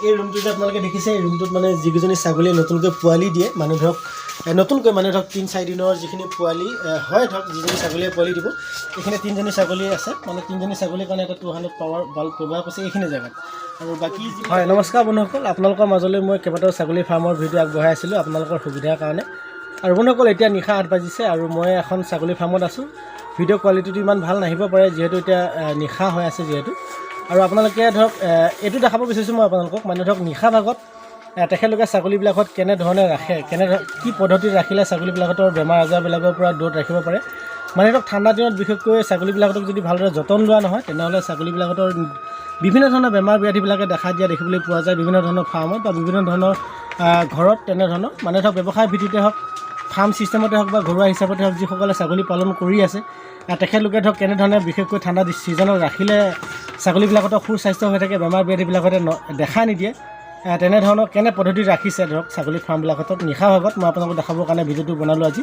এই ৰুমটো যে আপোনালোকে দেখিছে এই ৰুমটোত মানে যিকেইজনী ছাগলীয়ে নতুনকৈ পোৱালি দিয়ে মানে ধৰক নতুনকৈ মানে ধৰক 3-4 দিনৰ যিখিনি পোৱালি হয় ধৰক যিজনী ছাগলীয়ে পোৱালি দিব এইখিনি 3জনী ছাগলী আছে মানে 3জনী ছাগলীৰ কাৰণে এটা 200 পাৱাৰ বাল্ব ব্যৱহাৰ কৰিছে এইখিনি জেগাত আৰু বাকী হয় নমস্কাৰ বন্ধুসকল আপোনালোকৰ মাজলৈ মই কেইবাটাও ছাগলী ফাৰ্মৰ ভিডিঅ' আগবঢ়াই আছিলোঁ আপোনালোকৰ সুবিধাৰ কাৰণে আৰু বন্ধুসকল এতিয়া নিশা 8 বাজিছে আৰু মই এখন ছাগলী ফাৰ্মত আছোঁ ভিডিঅ' কোৱালিটিটো ইমান ভাল নাহিব পাৰে যিহেতু এতিয়া নিশা হৈ আছে যিহেতু আৰু আপোনালোকে ধৰক এইটো দেখাব বিচাৰিছোঁ মই আপোনালোকক মানে ধৰক নিশা ভাগত তেখেতলোকে ছাগলীবিলাকত কেনেধৰণে ৰাখে কি পদ্ধতিত ৰাখিলে ছাগলীবিলাকৰ বেমাৰ আজাৰবিলাকৰ পৰা দূৰত ৰাখিব পাৰে মানে ধৰক ঠাণ্ডা দিনত বিশেষকৈ ছাগলীবিলাকক যদি ভালদৰে যতন লোৱা নহয় তেনেহ'লে ছাগলীবিলাকৰ বিভিন্ন ধৰণৰ বেমাৰ ব্যাধিবিলাকে দেখা দিয়া দেখিবলৈ পোৱা যায় বিভিন্ন ধৰণৰ ফাৰ্মত বা বিভিন্ন ধৰণৰ ঘৰত তেনেধৰণৰ মানে ধৰক ব্যৱসায় ভিত্তিতে হওক ফাৰ্ম ছিষ্টেমতে হওক বা ঘৰুৱা হিচাপতে হওক যিসকলে ছাগলী পালন কৰি আছে তেখেতলোকে ধৰক কেনেধৰণে বিশেষকৈ ঠাণ্ডা ছিজনত ৰাখিলে ছাগলীবিলাকতো সুস্বাস্থ্য হৈ থাকে বেমাৰ ব্যাধিবিলাকতে দেখা নিদিয়ে তেনেধৰণৰ কেনে পদ্ধতিত ৰাখিছে ধৰক ছাগলী ফাৰ্মবিলাকত নিশা ভাগত মই আপোনালোকক দেখাবৰ কাৰণে ভিডিঅ'টো বনালোঁ আজি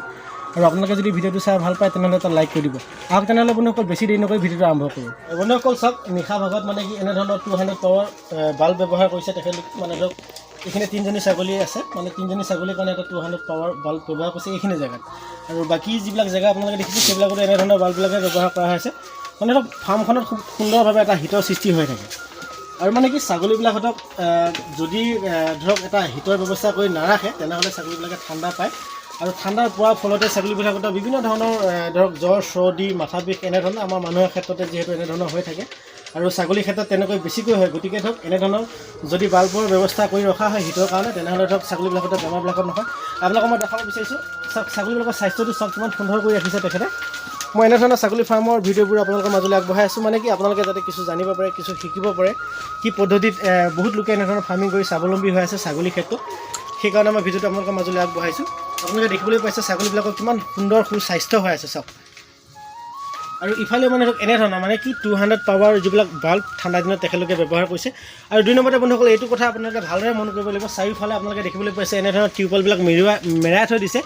আৰু আপোনালোকে যদি ভিডিঅ'টো চাই ভাল পায় তেনেহ'লে এটা লাইক কৰি দিব আহক তেনেহ'লে বন্ধুসকল বেছি দেৰি নকৰি ভিডিঅ'টো আৰম্ভ কৰোঁ বন্ধুসকল চাওক নিশা ভাগত মানে কি এনেধৰণৰ 200 পাৱাৰ বাল্ব ব্যৱহাৰ কৰিছে তেখেতলোক মানে ধৰক এইখিনি 3জনী ছাগলী আছে মানে 3জনী ছাগলীৰ কাৰণে এটা 200 পাৱাৰ বাল্ব ব্যৱহাৰ কৰিছে এইখিনি জেগাত আৰু বাকী যিবিলাক জেগা আপোনালোকে দেখিছে সেইবিলাকতো এনেধৰণৰ বাল্ববিলাকে ব্যৱহাৰ কৰা হৈছে মানে ধৰক ফাৰ্মখনত খুব সুন্দৰভাৱে এটা হিতৰ সৃষ্টি হৈ থাকে আৰু মানে কি ছাগলীবিলাকতক যদি ধৰক এটা হিতৰ ব্যৱস্থা কৰি নাৰাখে তেনেহ'লে ছাগলীবিলাকে ঠাণ্ডা পায় আৰু ঠাণ্ডাৰ পোৱাৰ ফলতে ছাগলীবিলাকত বিভিন্ন ধৰণৰ ধৰক জ্বৰ চৰ্দি মাথা বিষ এনেধৰণৰ আমাৰ মানুহৰ ক্ষেত্ৰতে যিহেতু এনেধৰণৰ হৈ থাকে আৰু ছাগলীৰ ক্ষেত্ৰত তেনেকৈ বেছিকৈ হয় গতিকে ধৰক এনেধৰণৰ যদি বাল্বৰ ব্যৱস্থা কৰি ৰখা হয় হিতৰ কাৰণে তেনেহ'লে ধৰক ছাগলীবিলাকত বেমাৰবিলাকত নহয় আপোনালোকক মই দেখাব বিচাৰিছোঁ ছাগলীবিলাকৰ স্বাস্থ্যটো চব কিমান সুন্দৰ কৰি ৰাখিছে তেখেতে মই এনেধৰণৰ ছাগলী ফাৰ্মৰ ভিডিঅ'বোৰ আপোনালোকৰ মাজলৈ আগবঢ়াই আছোঁ মানে কি আপোনালোকে যাতে কিছু জানিব পাৰে কিছু শিকিব পাৰে কি পদ্ধতিত বহুত লোকে এনেধৰণৰ ফাৰ্মিং কৰি স্বাৱলম্বী হৈ আছে ছাগলীৰ ক্ষেত্ৰত সেইকাৰণে মই ভিডিঅ'টো আপোনালোকৰ মাজলৈ আগবঢ়াইছোঁ আপোনালোকে দেখিবলৈ পাইছে ছাগলীবিলাকৰ কিমান সুন্দৰ সুস্বাস্থ্য হৈ আছে চাওক আৰু ইফালে মানে ধৰক এনেধৰণৰ মানে কি 200 পাৱাৰ যিবিলাক বাল্ব ঠাণ্ডা দিনত তেখেতলোকে ব্যৱহাৰ কৰিছে আৰু 2 নম্বৰতে বন্ধুসকল এইটো কথা আপোনালোকে ভালদৰে মন কৰিব লাগিব চাৰিওফালে আপোনালোকে দেখিবলৈ পাইছে এনেধৰণৰ টিউবৱেলবিলাক মেৰাই থৈ দিছে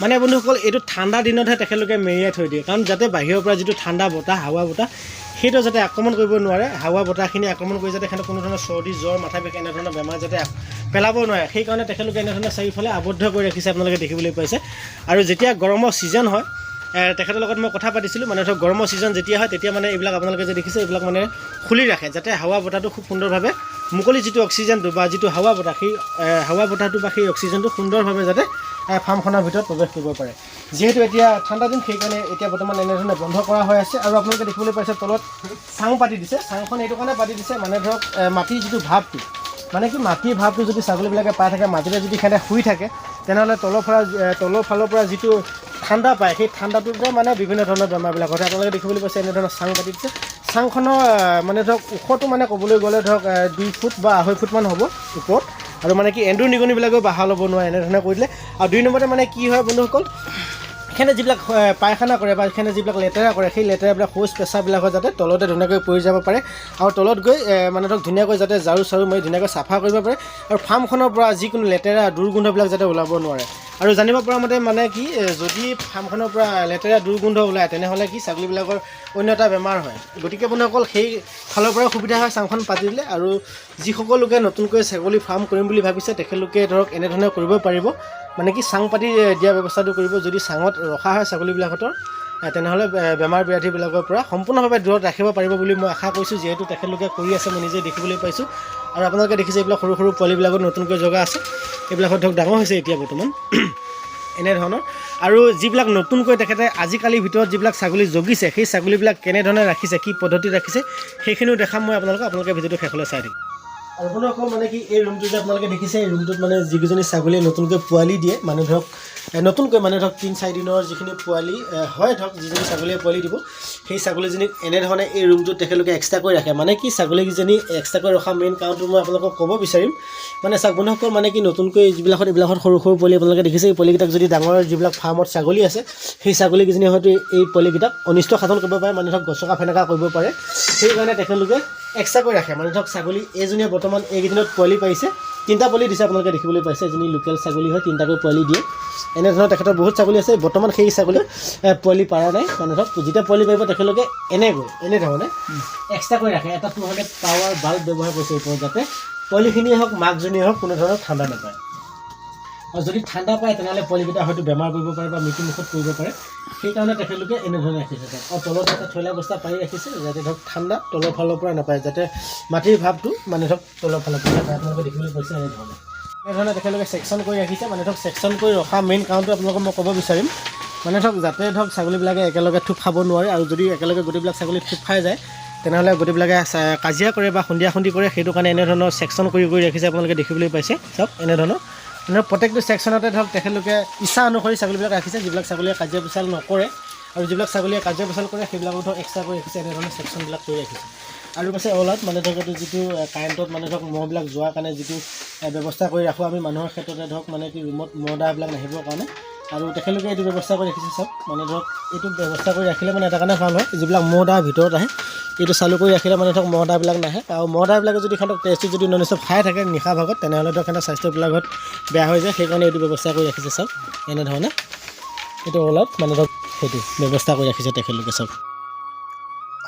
মানে বন্ধুসকল এইটো ঠাণ্ডা দিনতহে তেখেতলোকে মেৰিয়াই থৈ দিয়ে কাৰণ যাতে বাহিৰৰ পৰা যিটো ঠাণ্ডা বতাহ হাৱা বতাহ সেইটো যাতে আক্ৰমণ কৰিব নোৱাৰে হাৱা বতাহখিনি আক্ৰমণ কৰি যাতে সিহঁতক কোনো ধৰণৰ চৰ্দি জ্বৰ মাথা বিষ এনেধৰণৰ বেমাৰ যাতে পেলাব নোৱাৰে সেইকাৰণে তেখেতলোকে এনেধৰণৰ চাৰিওফালে আবদ্ধ কৰি ৰাখিছে আপোনালোকে দেখিবলৈ পাইছে আৰু যেতিয়া গৰমৰ ছিজন হয় তেখেতৰ লগত মই কথা পাতিছিলোঁ মানে ধৰক গৰমৰ ছিজন যেতিয়া হয় তেতিয়া মানে এইবিলাক আপোনালোকে যে দেখিছে এইবিলাক মানে খুলি ৰাখে যাতে হাৱা বতাহটো খুব সুন্দৰভাৱে মুকলি যিটো অক্সিজেনটো বা যিটো হাৱা বতাহ সেই হাৱা বতাহটো বা সেই অক্সিজেনটো সুন্দৰভাৱে যাতে ফাৰ্মখনৰ ভিতৰত প্ৰৱেশ কৰিব পাৰে যিহেতু এতিয়া ঠাণ্ডা দিন সেইকাৰণে এতিয়া বৰ্তমান এনেধৰণে বন্ধ কৰা হৈ আছে আৰু আপোনালোকে দেখিবলৈ পাইছে তলত চাং পাতি দিছে চাংখন এইটো কাৰণে পাতি দিছে মানে ধৰক মাটিৰ যিটো ভাৱটো মানে কি মাটিৰ ভাৱটো যদি ছাগলীবিলাকে পাই থাকে মাটিতে যদি সিহঁতে শুই থাকে তেনেহ'লে তলৰ ফালৰ পৰা যিটো ঠাণ্ডা পায় সেই ঠাণ্ডাটোতে মানে বিভিন্ন ধৰণৰ বেমাৰবিলাক হয় আপোনালোকে দেখিবলৈ পাইছে এনেধৰণৰ চাং পাতি দিছে চাংখনৰ মানে ধৰক ওখটো মানে ক'বলৈ গ'লে ধৰক 2 ফুট বা 2.5 ফুটমান হ'ব ওপৰত আৰু মানে কি এন্দুৰ নিগনিবিলাকেও বাহা ল'ব নোৱাৰে এনেধৰণে কৰি দিলে আৰু 2 নম্বৰতে মানে কি হয় বন্ধুসকল এখানে যিবিলাক পায়খানা কৰে বা এখানে যিবিলাক লেতেৰা কৰে সেই লেতেৰাবিলাক শৌচ পেচাবিলাকত যাতে তলতে ধুনীয়াকৈ পৰি যাব পাৰে আৰু তলত গৈ মানে ধৰক ধুনীয়াকৈ যাতে ঝাৰু চাৰু মাৰি ধুনীয়াকৈ চাফা কৰিব পাৰে আৰু ফাৰ্মখনৰ পৰা যিকোনো লেতেৰা দুৰ্গন্ধবিলাক যাতে ওলাব নোৱাৰে আৰু জানিব পৰা মতে মানে কি যদি ফাৰ্মখনৰ পৰা লেতেৰা দুৰ্গন্ধ ওলায় তেনেহ'লে কি ছাগলীবিলাকৰ অন্য এটা বেমাৰ হয় গতিকে বন্ধুসকল সেই ফালৰ পৰা সুবিধা হয় চাংখন পাতি দিলে আৰু যিসকল লোকে নতুনকৈ ছাগলী ফাৰ্ম কৰিম বুলি ভাবিছে তেখেতলোকে ধৰক এনেধৰণে কৰিব পাৰিব মানে কি চাং পাতি দিয়া ব্যৱস্থাটো কৰিব যদি চাঙত ৰখা হয় ছাগলীবিলাকৰ তেনেহ'লে বেমাৰ ব্যাধিবিলাকৰ পৰা সম্পূৰ্ণভাৱে দূৰত ৰাখিব পাৰিব বুলি মই আশা কৰিছোঁ যিহেতু তেখেতলোকে কৰি আছে মই নিজে দেখিবলৈ পাইছোঁ আৰু আপোনালোকে দেখিছে এইবিলাক সৰু সৰু পোৱালিবিলাকত নতুনকৈ জগা আছে এইবিলাকত ধৰক ডাঙৰ হৈছে এতিয়া বৰ্তমান এনেধৰণৰ আৰু যিবিলাক নতুনকৈ তেখেতে আজিকালিৰ ভিতৰত যিবিলাক ছাগলী জগিছে সেই ছাগলীবিলাক কেনেধৰণে ৰাখিছে কি পদ্ধতিত ৰাখিছে সেইখিনিও দেখাম মই আপোনালোকে ভিডিঅ'টো শেষলৈ চাই দিম আৰু বন্ধুসকল মানে কি এই ৰুমটো যে আপোনালোকে দেখিছে এই ৰুমটোত মানে যিকেইজনী ছাগলীয়ে নতুনকৈ পোৱালি দিয়ে মানে ধৰক নতুনকৈ মানে ধৰক 3-4 দিনৰ যিখিনি পোৱালি হয় ধৰক যিজনী ছাগলীয়ে পোৱালি দিব সেই ছাগলীজনীক এনেধৰণে এই ৰুমটোত তেখেতলোকে এক্সট্ৰাকৈ ৰাখে মানে কি ছাগলীকেইজনী এক্সট্ৰাকৈ ৰখা মেইন কাৰণটো মই আপোনালোকক ক'ব বিচাৰিম মানে চাওক বন্ধুসকল মানে কি নতুনকৈ এইবিলাকত সৰু সৰু পোৱালি আপোনালোকে দেখিছে এই পোৱালিকেইটাক যদি ডাঙৰ যিবিলাক ফাৰ্মত ছাগলী আছে সেই ছাগলীকেইজনী হয়তো এই পোৱালিকেইটাক অনিষ্ট সাধন কৰিব পাৰে মানে ধৰক গছকা ফেনেকা কৰিব পাৰে সেইকাৰণে তেখেতলোকে এক্সট্ৰাকৈ ৰাখে মানে ধৰক ছাগলী এইজনীয়ে বৰ্তমান এইকেইদিনত পোৱালি পাৰিছে 3টা পোৱালি দিছে আপোনালোকে দেখিবলৈ পাইছে এজনী লোকেল ছাগলী হয় 3টাকৈ পোৱালি দিয়ে এনেধৰণৰ তেখেতৰ বহুত ছাগলী আছে বৰ্তমান সেই ছাগলী পোৱালি পাৰা নাই মানে ধৰক যেতিয়া পোৱালি পাৰিব তেখেতলোকে এনেধৰণে এক্সট্ৰাকৈ ৰাখে এটা 200 পাৱাৰ বাল্ব ব্যৱহাৰ কৰিছে ওপৰত যাতে পোৱালিখিনিয়ে হওক মাকজনীয়ে হওক কোনো ধৰণৰ ঠাণ্ডা নাপায় আৰু যদি ঠাণ্ডা পায় তেনেহ'লে পোৱালিকেইটা হয়তো বেমাৰ পৰিব পাৰে বা মৃত্যুমুখত পৰিব পাৰে সেইকাৰণে তেখেতলোকে এনেধৰণে ৰাখিছে আৰু তলত এটা থৈলা বস্তা পাৰি ৰাখিছে যাতে ধৰক ঠাণ্ডা তলৰ ফালৰ পৰা নাপায় যাতে মাটিৰ ভাৱটো মানে ধৰক তলৰ ফালৰ পৰা নাপায় আপোনালোকে দেখিবলৈ পাইছে এনেধৰণে তেখেতলোকে ছেকশ্যন কৰি ৰাখিছে মানে ধৰক ছেকশ্যন কৰি ৰখা মেইন কাৰণটো আপোনালোকক মই ক'ব বিচাৰিম মানে ধৰক যাতে ধৰক ছাগলীবিলাকে একেলগে থুপ খাব নোৱাৰে আৰু যদি একেলগে গোটেইবিলাক ছাগলী থুপ খাই যায় তেনেহ'লে গোটেইবিলাকে কাজিয়া কৰে বা সন্ধিয়া কৰি সেইটো কাৰণে এনেধৰণৰ ছেকশ্যন কৰি ৰাখিছে আপোনালোকে দেখিবলৈ পাইছে চাওক এনেধৰণৰ প্ৰত্যেকটো ছেকশ্যনতে ধৰক তেখেতলোকে ইচ্ছা অনুসৰি ছাগলীবিলাক ৰাখিছে যিবিলাক ছাগলীয়ে কাজিয়া পেচাল নকৰে আৰু যিবিলাক ছাগলীয়ে কাজিয়া পেচাল কৰে সেইবিলাকো ধৰক এক্সট্ৰা কৰি ৰাখিছে এনেধৰণৰ ছেকশ্যনবিলাক কৰি ৰাখিছে আৰু পাছে অলাত মানে ধৰক এইটো যিটো কাৰেণ্টত মানে ধৰক মহবিলাক যোৱাৰ কাৰণে যিটো ব্যৱস্থা কৰি ৰাখোঁ আমি মানুহৰ ক্ষেত্ৰতে ধৰক মানে কি ৰুমত মহ দাহবিলাক নাহিবৰ কাৰণে আৰু তেখেতলোকে এইটো ব্যৱস্থা কৰি ৰাখিছে চাওক মানে ধৰক এইটো ব্যৱস্থা কৰি ৰাখিলে মানে এটা কাৰণে ভাল হয় যিবিলাক মহ দাহ ভিতৰত আহে এইটো চালু কৰি ৰাখিলে মানে ধৰক মহ দাহবিলাক নাহে আৰু মহ দাহবিলাকে যদি সিহঁতক টেষ্টটো যদি নন ষ্টপ খাই থাকে নিশা ভাগত তেনেহ'লে ধৰক সিহঁতৰ স্বাস্থ্যবিলাকত বেয়া হৈ যায় সেইকাৰণে এইটো ব্যৱস্থা কৰি ৰাখিছে চাওক এনেধৰণে এইটো অলপ মানে ধৰক সেইটো ব্যৱস্থা কৰি ৰাখিছে তেখেতলোকে চাওক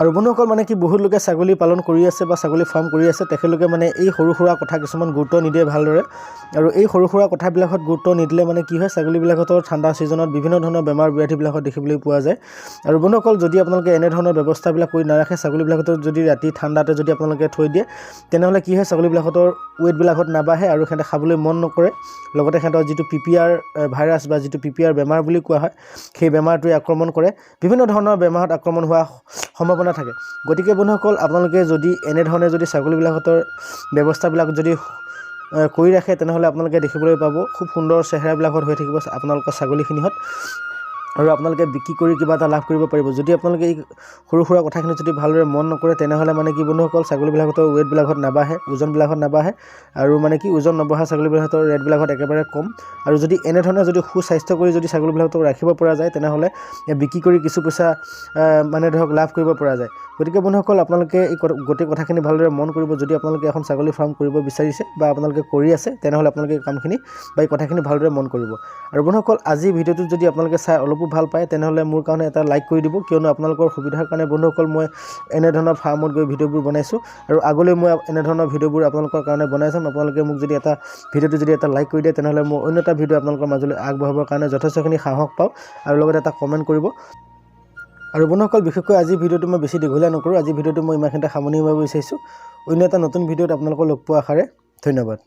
আৰু বন্ধুসকল মানে কি বহুত লোকে ছাগলী পালন কৰি আছে বা ছাগলী ফাৰ্ম কৰি আছে তেখেতলোকে মানে এই সৰু সুৰা কথা কিছুমান গুৰুত্ব নিদিয়ে ভালদৰে আৰু এই সৰু সুৰা কথাবিলাকত গুৰুত্ব নিদিলে মানে কি হয় ছাগলীবিলাকতো ঠাণ্ডা ছিজনত বিভিন্ন ধৰণৰ বেমাৰ ব্যাধিবিলাকত দেখিবলৈ পোৱা যায় আৰু বন্ধুসকল যদি আপোনালোকে এনেধৰণৰ ব্যৱস্থাবিলাক কৰি নাৰাখে ছাগলীবিলাকতো যদি ৰাতি ঠাণ্ডাতে যদি আপোনালোকে থৈ দিয়ে তেনেহ'লে কি হয় ছাগলীবিলাকতৰ ৱেইটবিলাকত নাবাঢ়ে আৰু সিহঁতে খাবলৈ মন নকৰে লগতে সিহঁতৰ যিটো PPR ভাইৰাছ বা যিটো PPR বেমাৰ বুলি কোৱা হয় সেই বেমাৰটোৱে আক্ৰমণ কৰে বিভিন্ন ধৰণৰ বেমাৰত আক্ৰমণ হোৱা সম্ভাৱনা থাকে গতিকে বন্ধুসকল আপোনালোকে যদি এনেধৰণে যদি ছাগলীবিলাকতৰ ব্যৱস্থাবিলাক যদি কৰি ৰাখে তেনেহ'লে আপোনালোকে দেখিবলৈ পাব খুব সুন্দৰ চেহেৰাবিলাকত হৈ থাকিব আপোনালোকৰ ছাগলীখিনিহঁত আৰু আপোনালোকে বিক্ৰী কৰি কিবা এটা লাভ কৰিব পাৰিব যদি আপোনালোকে এই সৰু সুৰা কথাখিনি যদি ভালদৰে মন নকৰে তেনেহ'লে মানে কি বন্ধুসকল ছাগলীবিলাকতৰ ৱেইটবিলাকত নাবাঢ়ে ওজনবিলাকত নাবাঢ়ে আৰু মানে কি ওজন নবঢ়া ছাগলীবিলাকতৰ ৰেটবিলাকত একেবাৰে কম আৰু যদি এনেধৰণে যদি সুস্বাস্থ্য কৰি যদি ছাগলীবিলাকক ৰাখিব পৰা যায় তেনেহ'লে বিক্ৰী কৰি কিছু পইচা মানে ধৰক লাভ কৰিব পৰা যায় গতিকে বন্ধুসকল আপোনালোকে এই গোটেই কথাখিনি ভালদৰে মন কৰিব যদি আপোনালোকে এখন ছাগলী ফাৰ্ম কৰিব বিচাৰিছে বা আপোনালোকে কৰি আছে তেনেহ'লে আপোনালোকে এই কামখিনি বা এই কথাখিনি ভালদৰে মন কৰিব আৰু বন্ধুসকল আজি ভিডিঅ'টোত যদি আপোনালোকে চাই অলপো ভাল পায় তেনেহ'লে মোৰ কাৰণে এটা লাইক কৰি দিব কিয়নো আপোনালোকৰ সুবিধাৰ কাৰণে বন্ধুসকল মই এনেধৰণৰ ফাৰ্মত গৈ ভিডিঅ'বোৰ বনাইছোঁ আৰু আগলৈ মই এনেধৰণৰ ভিডিঅ'বোৰ আপোনালোকৰ কাৰণে বনাই যাম আপোনালোকে মোক যদি এটা ভিডিঅ'টো যদি এটা লাইক কৰি দিয়ে তেনেহ'লে মই অন্য এটা ভিডিঅ' আপোনালোকৰ মাজলৈ আগবঢ়াবৰ কাৰণে যথেষ্টখিনি সাহস পাওঁ আৰু লগতে এটা কমেণ্ট কৰিব আৰু বন্ধুসকল বিশেষকৈ আজি ভিডিঅ'টো মই বেছি দীঘলীয়া নকৰোঁ আজি ভিডিঅ'টো মই ইমানখিনিতে সামৰণি মাৰিব বিচাৰিছোঁ অন্য এটা নতুন ভিডিঅ'ত আপোনালোকক লগ পোৱা আশাৰে ধন্যবাদ।